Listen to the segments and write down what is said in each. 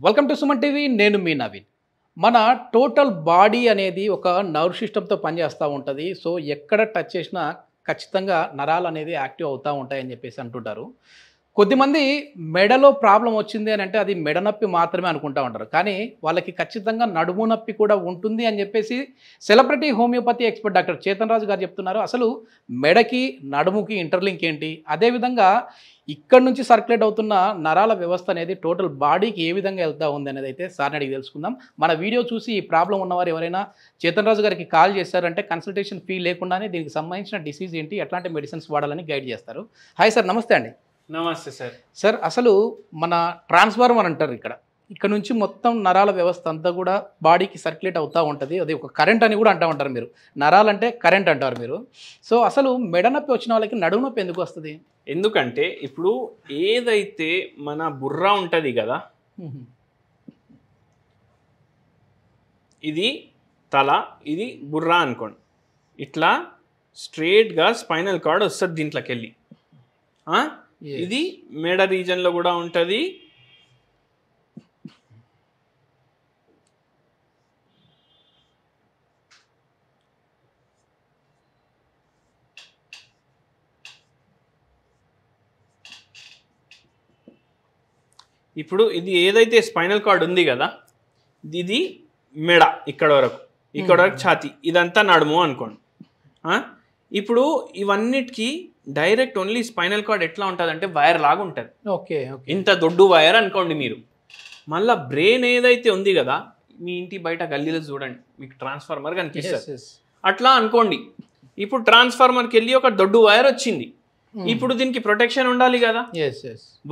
Welcome to Suman TV. నేను మీ నవీన్. మన total body అనేది ఒక నర్వ్ సిస్టమ్తో పనిచేస్తూ ఉంటుంది. సో ఎక్కడ టచ్ చేసినా ఖచ్చితంగా నరాలు అనేది యాక్టివ్ అవుతూ ఉంటాయని చెప్పేసి అంటుంటారు. కొద్దిమంది మెడలో ప్రాబ్లం వచ్చింది అని అంటే అది మెడ నొప్పి మాత్రమే అనుకుంటూ ఉంటారు. కానీ వాళ్ళకి ఖచ్చితంగా నడుము నొప్పి కూడా ఉంటుంది అని చెప్పేసి celebrity homoeopathy expert doctor Chetan Raju garu చెప్తున్నారు. అసలు మెడకి నడుముకి ఇంటర్లింక్ ఏంటి, అదేవిధంగా ఇక్కడ నుంచి సర్క్యులేట్ అవుతున్న నరాల వ్యవస్థ అనేది టోటల్ బాడీకి ఏ విధంగా వెళ్తూ ఉంది అనేది అయితే సార్ని అడిగి తెలుసుకుందాం. మన వీడియో చూసి ఈ ప్రాబ్లం ఉన్నవారు ఎవరైనా చేతన్ రాజు గారికి కాల్ చేశారంటే కన్సల్టేషన్ ఫీ లేకుండానే దీనికి సంబంధించిన డిసీజ్ ఏంటి, ఎట్లాంటి మెడిసిన్స్ వాడాలని గైడ్ చేస్తారు. హాయ్ సార్, నమస్తే అండి. నమస్తే సార్. సార్, అసలు మన ట్రాన్స్ఫార్మర్ అంటారు, ఇక్కడ నుంచి మొత్తం నరాల వ్యవస్థ అంతా కూడా బాడీకి సర్క్యులేట్ అవుతూ ఉంటుంది. అది ఒక కరెంట్ అని కూడా అంటూ ఉంటారు మీరు. నరాలంటే కరెంట్ అంటారు మీరు. సో అసలు మెడ నొప్పి వచ్చిన వాళ్ళకి నడుము నొప్పి ఎందుకు వస్తుంది? ఎందుకంటే ఇప్పుడు ఏదైతే మన బుర్ర ఉంటుంది కదా, ఇది తల, ఇది బుర్ర అనుకోండి. ఇట్లా స్ట్రేట్గా స్పైనల్ కార్డ్ వస్తుంది దీంట్లోకి వెళ్ళి. ఇది మెడ రీజన్లో కూడా ఉంటుంది. ఇప్పుడు ఇది ఏదైతే స్పైనల్ కార్డ్ ఉంది కదా, ఇది మెడ ఇక్కడ వరకు ఛాతీ, ఇదంతా నడుము అనుకోండి. ఇప్పుడు ఇవన్నిటికీ డైరెక్ట్ ఓన్లీ స్పైనల్ కార్డ్ ఎట్లా ఉంటుంది అంటే వైర్ లాగా ఉంటుంది. ఓకే, ఇంత దొడ్డు వైర్ అనుకోండి మీరు. మళ్ళీ బ్రెయిన్ ఏదైతే ఉంది కదా, మీ ఇంటి బయట గల్లీలో చూడండి, మీకు ట్రాన్స్ఫార్మర్ కనిపిస్తుంది, అట్లా అనుకోండి. ఇప్పుడు ట్రాన్స్ఫార్మర్కి వెళ్ళి ఒక దొడ్డు వైర్ వచ్చింది. ఇప్పుడు దీనికి ప్రొటెక్షన్ ఉండాలి కదా,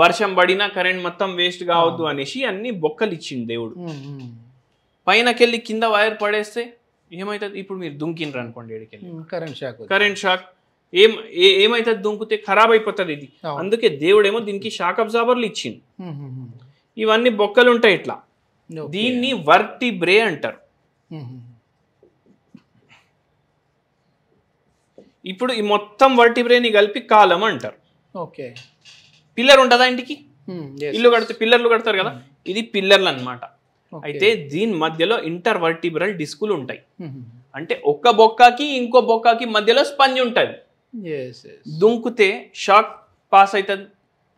వర్షం పడినా కరెంట్ మొత్తం వేస్ట్ కావద్దు అనేసి అన్ని బొక్కలు ఇచ్చింది దేవుడు. పైనకెళ్ళి కింద వైర్ పడేస్తే ఏమవుతుంది? ఇప్పుడు మీరు దుంకిండ్రు అనుకోండి, ఏడికెళ్ళి కరెంట్ షాక్ ఏమవుతుంది? దుంకుతే ఖరాబ్ అయిపోతుంది ఇది. అందుకే దేవుడేమో దీనికి షాక్ అబ్జార్బర్లు ఇచ్చింది. ఇవన్నీ బొక్కలు ఉంటాయి ఇట్లా. దీన్ని వర్టిబ్రే అంటారు. ఇప్పుడు ఈ మొత్తం వర్టిబ్రేని కలిపి కాలం అంటారు. ఓకే, పిల్లర్ ఉంటుందా ఇంటికి? ఇల్లు కడితే పిల్లర్లు కడతారు కదా, ఇది పిల్లర్లు అన్నమాట. అయితే దీని మధ్యలో ఇంటర్ వర్టిబ్రల్ డిస్కులు ఉంటాయి. అంటే ఒక్క బొక్కకి ఇంకో బొక్కకి మధ్యలో స్పంజ్ ఉంటుంది. దుంకుతే షాక్ పాస్ అవుతుంది,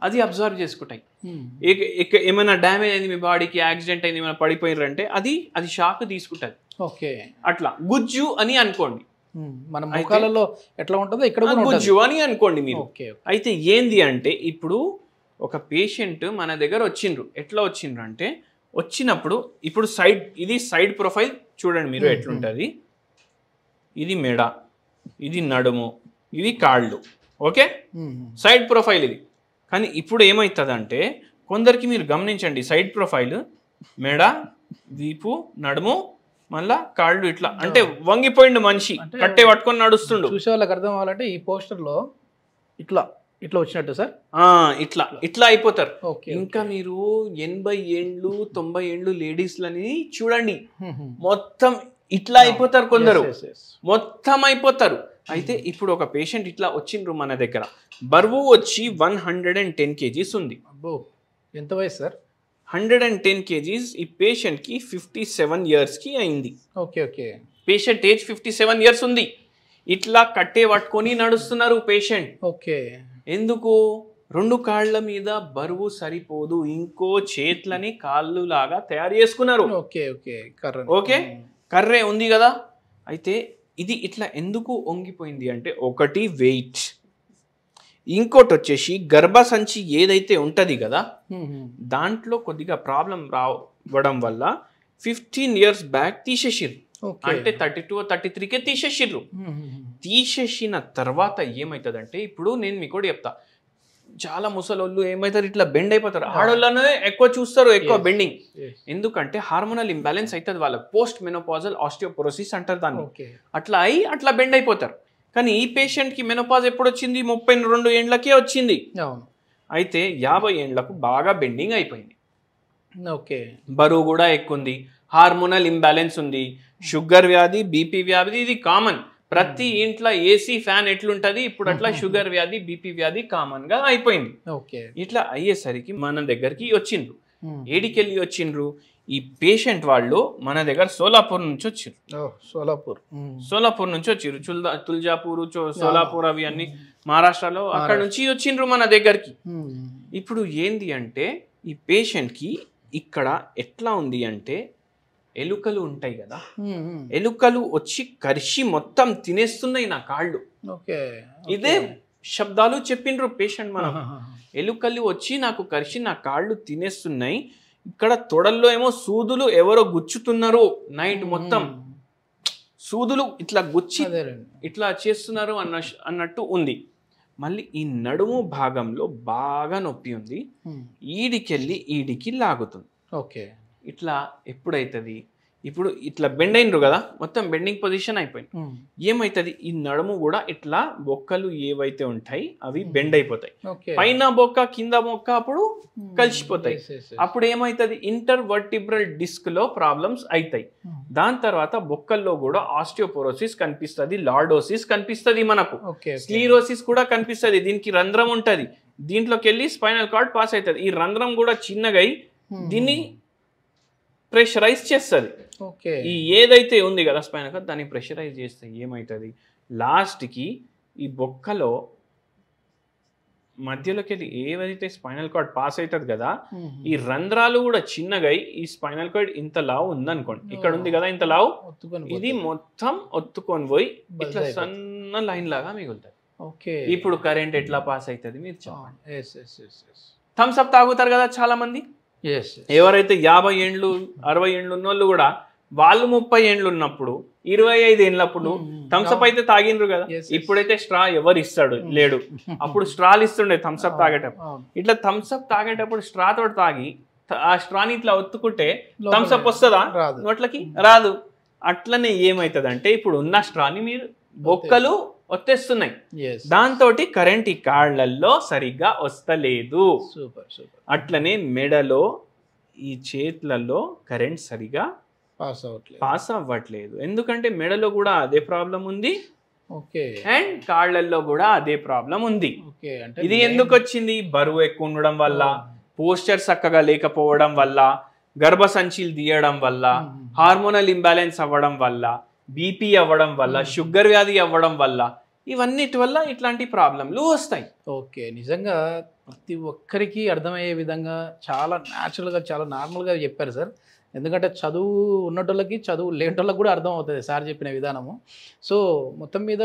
అది అబ్జర్వ్ చేసుకుంటాయి. ఏమైనా డ్యామేజ్ అయింది మీ బాడీకి, యాక్సిడెంట్ అయింది, ఏమైనా పడిపోయినారంటే అది షాక్ తీసుకుంటుంది. ఓకే, అట్లా గుజ్జు అని అనుకోండి. మన ముఖాలలో ఎట్లా ఉంటుందో ఇక్కడ గుజ్జు అని అనుకోండి మీరు. అయితే ఏంది అంటే ఇప్పుడు ఒక పేషెంట్ మన దగ్గర వచ్చిండ్రు. ఎట్లా వచ్చిండ్రు అంటే, వచ్చినప్పుడు ఇప్పుడు ఇది సైడ్ ప్రొఫైల్ చూడండి మీరు ఎట్లుంటుంది. ఇది మెడ, ఇది నడుము, ఇది కాళ్ళు. ఓకే, సైడ్ ప్రొఫైల్ ఇది. కానీ ఇప్పుడు ఏమవుతుందంటే, కొందరికి మీరు గమనించండి, సైడ్ ప్రొఫైల్ మెడ, వీపు, నడుము, మళ్ళా కాళ్ళు ఇట్లా, అంటే వంగిపోయిండు మనిషి, కట్టే పట్టుకొని నడుస్తుండు. చూసే వాళ్ళకి అర్థం అవ్వాలంటే ఈ పోస్టర్లో ఇట్లా వచ్చినట్టు సార్, ఇట్లా అయిపోతారు. ఇంకా మీరు 80 ఏండ్లు 90 ఏండ్లు లేడీస్లని చూడండి, మొత్తం ఇట్లా అయిపోతారు. కొందరు మొత్తం అయిపోతారు. అయితే ఇప్పుడు ఒక పేషెంట్ ఇట్లా వచ్చిండ్రు మన దగ్గర. బరువు వచ్చి 110 kgs ఉంది. అబ్బో, ఎంత వయసు సార్? 110 kgs. ఈ పేషెంట్కి 57 yearsకి అయింది. ఓకే, పేషెంట్ ఏజ్ 57 years ఉంది. ఇట్లా కట్టే పట్టుకొని నడుస్తున్నారు పేషెంట్. ఓకే, ఎందుకు? 2 కాళ్ళ మీద బరువు సరిపోదు, ఇంకో చేతులని కాళ్ళు లాగా తయారు చేసుకున్నారు. ఓకే, కర్రే ఉంది కదా. అయితే ఇది ఇట్లా ఎందుకు వంగిపోయింది అంటే, ఒకటి వెయిట్, ఇంకోటి వచ్చేసి గర్భసంచి ఏదైతే ఉంటుంది కదా, దాంట్లో కొద్దిగా ప్రాబ్లం రావడం వల్ల 15 years బ్యాక్ తీసేసిర్రు. అంటే 32 or 33కే తీసేసిర్రు. తీసేసిన తర్వాత ఏమవుతుందంటే, ఇప్పుడు నేను మీకు కూడా చెప్తా, చాలా ముసలోళ్ళు ఏమవుతారు, ఇట్లా బెండ్ అయిపోతారు. ఆడోళ్ళనే ఎక్కువ చూస్తారు, ఎక్కువ బెండింగ్. ఎందుకంటే హార్మోనల్ ఇంబ్యాలెన్స్ అవుతుంది వాళ్ళకి. పోస్ట్ మెనోపాజల్ ఆస్టియోపోరోసిస్ అంటారు దాన్ని. అట్లా బెండ్ అయిపోతారు. కానీ ఈ పేషెంట్కి మెనోపాజ్ ఎప్పుడు వచ్చింది? 32 ఏండ్లకే వచ్చింది. అయితే 50 ఏండ్లకు బాగా బెండింగ్ అయిపోయింది. ఓకే, బరువు కూడా ఎక్కువ ఉంది, హార్మోనల్ ఇంబ్యాలెన్స్ ఉంది, షుగర్ వ్యాధి, బీపీ వ్యాధి ఇది కామన్. ప్రతి ఇంట్లో ఏసీ ఫ్యాన్ ఎట్లుంటది ఇప్పుడు అట్లా షుగర్ వ్యాధి బీపీ వ్యాధి కామన్ గా అయిపోయింది. ఇట్లా అయ్యేసరికి మన దగ్గరికి వచ్చిండ్రు. ఏడికెళ్ళి వచ్చిండ్రు? ఈ పేషెంట్ వాళ్ళు మన దగ్గర సోలాపూర్ నుంచి వచ్చిర్రు. సోలాపూర్ నుంచి వచ్చిర్రు. తుల్జాపూర్, సోలాపూర్ అవి అన్ని మహారాష్ట్రలో అక్కడ నుంచి వచ్చిండ్రు మన దగ్గరికి. ఇప్పుడు ఏంది అంటే ఈ పేషెంట్కి ఇక్కడ ఎట్లా ఉంది అంటే ఎలుకలు ఉంటాయి కదా, ఎలుకలు వచ్చి కరిచి మొత్తం తినేస్తున్నాయి నా కాళ్ళు. ఇదే శబ్దాలు చెప్పిండ్రు పేషెంట్. మనం ఎలుకలు వచ్చి నాకు కరిచి నా కాళ్ళు తినేస్తున్నాయి, ఇక్కడ తొడల్లో ఏమో సూదులు ఎవరో గుచ్చుతున్నారు, నైట్ మొత్తం సూదులు ఇట్లా గుచ్చి ఇట్లా చేస్తున్నారు అన్నట్టు ఉంది. మళ్ళీ ఈ నడుము భాగంలో బాగా నొప్పి ఉంది, ఈడికెళ్ళి ఈడికి లాగుతుంది. ఇట్లా ఎప్పుడైతుంది? ఇప్పుడు ఇట్లా బెండ్ అయినరు కదా, మొత్తం బెండింగ్ పొజిషన్ అయిపోయింది. ఏమైతుంది? ఈ నడుము కూడా ఇట్లా బొక్కలు ఏవైతే ఉంటాయి అవి బెండ్ అయిపోతాయి. పైన బొక్క కింద బొక్క అప్పుడు కలిసిపోతాయి. అప్పుడు ఏమైతుంది? ఇంటర్ వర్టిబ్రల్ డిస్క్ లో ప్రాబ్లమ్స్ అవుతాయి. దాని తర్వాత బొక్కల్లో కూడా ఆస్టియోపోరోసిస్ కనిపిస్తుంది, లార్డోసిస్ కనిపిస్తుంది, మనకు స్క్లీరోసిస్ కూడా కనిపిస్తుంది. దీనికి రంధ్రం ఉంటది, దీంట్లోకి వెళ్ళి స్పైనల్ కార్డ్ పాస్ అవుతుంది. ఈ రంధ్రం కూడా చిన్నగా దీన్ని ప్రెషరైజ్ చేస్తుంది. ఈ ఏదైతే ఉంది కదా స్పైనల్ కార్డ్, దాన్ని ప్రెషరైజ్ చేస్తే ఏమవుతుంది? లాస్ట్కి ఈ బొక్కలో మధ్యలోకి వెళ్ళి ఏవైతే స్పైనల్ కార్డ్ పాస్ అవుతుంది కదా, ఈ రంధ్రాలు కూడా చిన్నగా ఈ స్పైనల్ కార్డ్ ఇంత లావు ఉందనుకోండి, ఇక్కడ ఉంది కదా ఇంత లావు, ఇది మొత్తం ఒత్తుకొని పోయి ఇట్లా సన్న లైన్ లాగా మిగులుతుంది. ఇప్పుడు కరెంట్ ఎట్లా పాస్ అవుతుంది మీరు చెప్పండి. థమ్స్ అప్ తాగుతారు కదా చాలా మంది, ఎవరైతే 50 ఏండ్లు 60 ఏండ్లు ఉన్నోళ్ళు కూడా వాళ్ళు 30 ఏండ్లు ఉన్నప్పుడు 25 ఏండ్లప్పుడు థమ్స్అప్ అయితే తాగిండ్రు కదా. ఇప్పుడైతే స్ట్రా ఎవరు ఇస్తాడు లేడు, అప్పుడు స్ట్రాలు ఇస్తుండే థమ్స్అప్ తాగేటప్పుడు. ఇట్లా థమ్స్అప్ తాగేటప్పుడు స్ట్రా తోటి తాగి ఆ స్ట్రాని ఇట్లా ఒత్తుకుంటే థమ్స్అప్ వస్తుందా? నోట్లకి రాదు. అట్లనే ఏమవుతుంది అంటే ఇప్పుడు ఉన్న స్ట్రాని మీరు బొక్కలు వచ్చేస్తున్నాయి, దాంతో కరెంట్ ఈ కాళ్ళల్లో సరిగ్గా వస్తలేదు. అట్లనే మెడలో ఈ చేతులలో కరెంట్ సరిగా పాస్ అవ్వట్లేదు, ఎందుకంటే మెడలో కూడా అదే ప్రాబ్లం ఉంది అండ్ కాళ్ళల్లో కూడా అదే ప్రాబ్లం ఉంది. ఇది ఎందుకు వచ్చింది? బరువు ఎక్కువ ఉండడం వల్ల, పోస్చర్ చక్కగా లేకపోవడం వల్ల, గర్భసంచిలు తీయడం వల్ల, హార్మోనల్ ఇంబ్యాలెన్స్ అవ్వడం వల్ల, బీపీ అవ్వడం వల్ల, షుగర్ వ్యాధి అవ్వడం వల్ల, ఇవన్నిటి వల్ల ఇట్లాంటి ప్రాబ్లంలు వస్తాయి. నిజంగా ప్రతి ఒక్కరికి అర్థమయ్యే విధంగా చాలా న్యాచురల్గా చాలా నార్మల్గా చెప్పారు సార్. ఎందుకంటే చదువు ఉన్నటోళ్ళకి చదువు లేనటోళ్ళకి కూడా అర్థం అవుతుంది సార్ చెప్పిన విధానము. సో మొత్తం మీద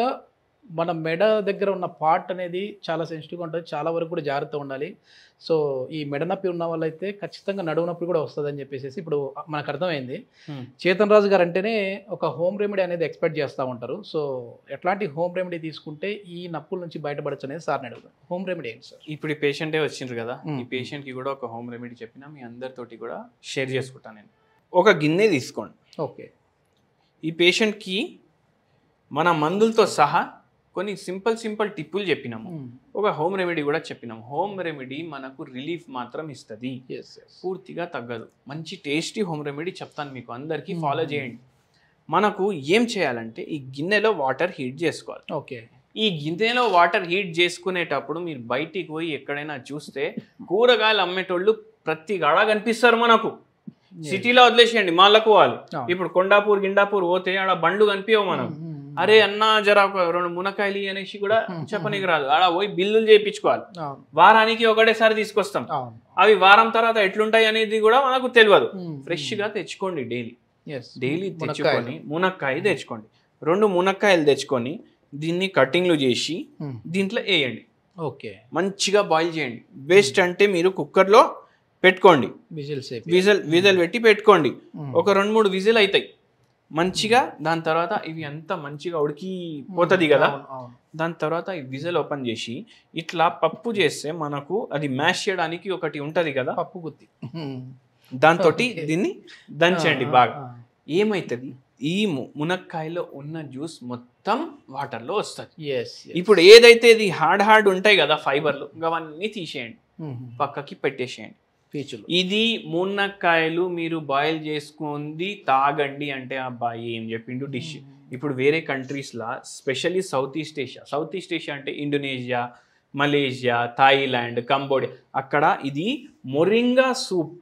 మన మెడ దగ్గర ఉన్న పార్ట్ అనేది చాలా సెన్సిటివ్గా ఉంటుంది, చాలా వరకు కూడా జాగ్రత్త ఉండాలి. సో ఈ మెడ నొప్పి ఉన్న వాళ్ళైతే ఖచ్చితంగా నడువు నొప్పి కూడా వస్తుంది అని చెప్పేసి ఇప్పుడు మనకు అర్థమైంది. చేతన్ రాజు గారు అంటేనే ఒక హోమ్ రెమెడీ అనేది ఎక్స్పెక్ట్ చేస్తూ ఉంటారు. సో ఎట్లాంటి హోమ్ రెమెడీ తీసుకుంటే ఈ నొప్పుల నుంచి బయటపడచ్చు అనేది సార్ని అడుగుతాం. హోమ్ రెమెడీ ఏంటి సార్? ఇప్పుడు ఈ పేషెంటే వచ్చిండ్రు కదా, ఈ పేషెంట్కి కూడా ఒక హోమ్ రెమెడీ చెప్పినా మీ అందరితోటి కూడా షేర్ చేసుకుంటాను నేను. ఒక గిన్నె తీసుకోండి. ఈ పేషెంట్కి మన మందులతో సహా కొన్ని సింపుల్ టిప్పులు చెప్పినాము, ఒక హోమ్ రెమెడీ కూడా చెప్పినాము. హోమ్ రెమెడీ మనకు రిలీఫ్ మాత్రం ఇస్తుంది, పూర్తిగా తగ్గదు. మంచి టేస్టీ హోమ్ రెమెడీ చెప్తాను మీకు, అందరికీ ఫాలో చేయండి. మనకు ఏం చేయాలంటే ఈ గిన్నెలో వాటర్ హీట్ చేసుకోవాలి. ఈ గిన్నెలో వాటర్ హీట్ చేసుకునేటప్పుడు మీరు బయటికి పోయి ఎక్కడైనా చూస్తే కూరగాయలు అమ్మేటోళ్ళు ప్రతి గాడ కనిపిస్తారు మనకు. సిటీలో వదిలేసేయండి, మాలకు పోవాలి. ఇప్పుడు కొండాపూర్ గిండాపూర్ పోతే ఆడ బండ్లు కనిపించవు మనం. అరే అన్న జర 2 మునక్కాయలు అనేసి కూడా చెప్పనీకి రాదు, ఆడ పోయి బిల్లులు చేయించుకోవాలి. వారానికి ఒకటేసారి తీసుకొస్తాం, అవి వారం తర్వాత ఎట్లుంటాయి అనేది కూడా మనకు తెలియదు. ఫ్రెష్ గా తెచ్చుకోండి, డైలీ తెచ్చుకొని మునక్కాయ తెచ్చుకోండి. 2 మునక్కాయలు తెచ్చుకొని దీన్ని కటింగ్లు చేసి దీంట్లో వేయండి, మంచిగా బాయిల్ చేయండి. బెస్ట్ అంటే మీరు కుక్కర్లో పెట్టుకోండి, విజిల్ పెట్టి పెట్టుకోండి. ఒక 2-3 విజిల్ అవుతాయి మంచిగా. దాని తర్వాత ఇవి అంతా మంచిగా ఉడికిపోతుంది కదా, దాని తర్వాత ఈ విజిల్ ఓపెన్ చేసి ఇట్లా పప్పు చేస్తే మనకు అది మ్యాష్ చేయడానికి ఒకటి ఉంటుంది కదా, పప్పు గుత్తి, దాంతో దీన్ని దంచండి బాగా. ఏమవుతుంది? ఈ మునక్కాయలో ఉన్న జ్యూస్ మొత్తం వాటర్లో వస్తుంది. ఇప్పుడు ఏదైతే ఇది హార్డ్ ఉంటాయి కదా ఫైబర్లు, అవన్నీ తీసేయండి, పక్కకి పెట్టేసేయండి. ఇది మునక్కాయలు మీరు బాయిల్ చేసుకుంది తాగండి అంటే అబ్బాయి ఏం చెప్పిండు డిష్. ఇప్పుడు వేరే కంట్రీస్లా స్పెషల్లీ సౌత్ ఈస్ట్ ఏషియా అంటే ఇండోనేషియా, మలేషియా, థాయిలాండ్, కంబోడియా, అక్కడ ఇది మొరింగా సూప్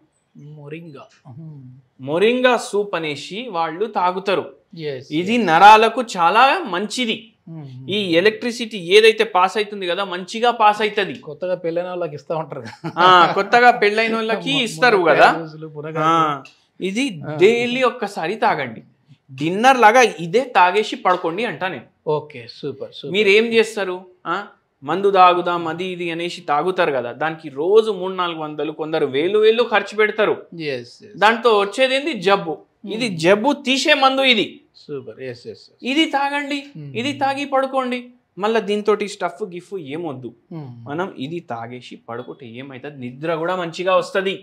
మొరింగా సూప్ అనేసి వాళ్ళు తాగుతారు. Yes. ఇది నరాలకు చాలా మంచిది. ఈ ఎలక్ట్రిసిటీ ఏదైతే పాస్ అవుతుంది కదా మంచిగా పాస్ అవుతుంది. కొత్తగా పెళ్ళైన వాళ్ళకి ఇస్తా ఉంటారు, కొత్తగా పెళ్ళైన వాళ్ళకి ఇస్తారు కదా. ఇది డైలీ ఒక్కసారి తాగండి. డిన్నర్ లాగా ఇదే తాగేసి పడుకోండి అంటా నేను. Okay, super. మీరు ఏం చేస్తారు, మందు తాగుదాం అది ఇది అనేసి తాగుతారు కదా, దానికి రోజు 300-400 కొందరు వేలు ఖర్చు పెడతారు. దాంతో వచ్చేది ఏంది, జబ్బు. ఇది జబ్బు తీసే మందు ఇది. సూపర్. ఇది తాగండి, ఇది తాగి పడుకోండి. మళ్ళీ దీంతో స్టఫ్ గిఫ్ ఏమొద్దు. మనం ఇది తాగేసి పడుకుంటే ఏమైతుంది, నిద్ర కూడా మంచిగా వస్తుంది.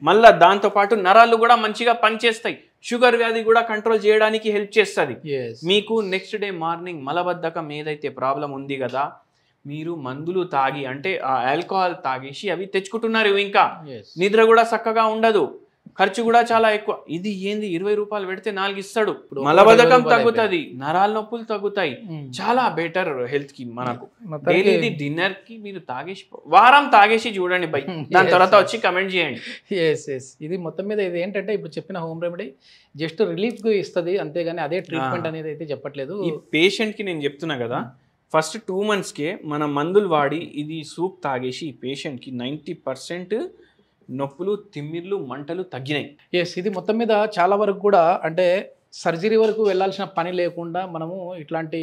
మళ్ళా దాంతో పాటు నరాలు కూడా మంచిగా పనిచేస్తాయి. షుగర్ వ్యాధి కూడా కంట్రోల్ చేయడానికి హెల్ప్ చేస్తుంది. మీకు నెక్స్ట్ డే మార్నింగ్ మలబద్ధకం ఏదైతే ప్రాబ్లం ఉంది కదా, మీరు మందులు తాగి అంటే ఆ ఆల్కహాల్ తాగేసి అవి తెచ్చుకుంటున్నారు, ఇంకా నిద్ర కూడా చక్కగా ఉండదు, ఖర్చు కూడా చాలా ఎక్కువ. ఇది ఏంది 20 రూపాయలు పెడితే 4 ఇస్తాడు. మలబద్ధకం తగ్గుతుంది, నరాల నొప్పులు తగ్గుతాయి, చాలా బెటర్ హెల్త్ కి. మనకు డైలీ డిన్నర్ కి మీరు తాగేసి వారం తాగేసి చూడండి బై, దాని తర్వాత వచ్చి కమెంట్ చేయండి. ఇది మొత్తం మీద ఇది ఏంటంటే ఇప్పుడు చెప్పిన హోమ్ రెమెడీ జస్ట్ రిలీఫ్ గా ఇస్తుంది అంతేగాని అదే ట్రీట్మెంట్ అనేది అయితే చెప్పట్లేదు. ఈ పేషెంట్ కి నేను చెప్తున్నా కదా, ఫస్ట్ 2 monthsకే మన మందులు వాడి ఇది సూప్ తాగేసి ఈ పేషెంట్కి 90% నొప్పులు, తిమ్మిర్లు, మంటలు తగ్గినాయి. ఇది మొత్తం మీద చాలా వరకు కూడా అంటే సర్జరీ వరకు వెళ్ళాల్సిన పని లేకుండా మనము ఇట్లాంటి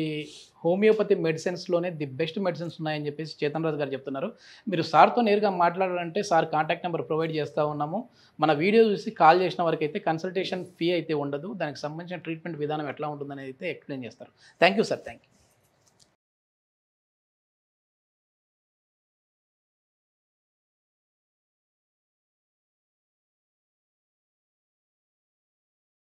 హోమియోపతి మెడిసిన్స్లోనే ది బెస్ట్ మెడిసిన్స్ ఉన్నాయని చెప్పేసి చేతన్ రాజు గారు చెప్తున్నారు. మీరు సార్తో నేరుగా మాట్లాడాలంటే సార్ కాంటాక్ట్ నెంబర్ ప్రొవైడ్ చేస్తూ ఉన్నాము. మన వీడియో చూసి కాల్ చేసిన వరకు అయితే కన్సల్టేషన్ ఫీ అయితే ఉండదు. దానికి సంబంధించిన ట్రీట్మెంట్ విధానం ఎట్లా ఉంటుందనేది అయితే ఎక్స్ప్లెయిన్ చేస్తారు. Thank you sir. Thank you.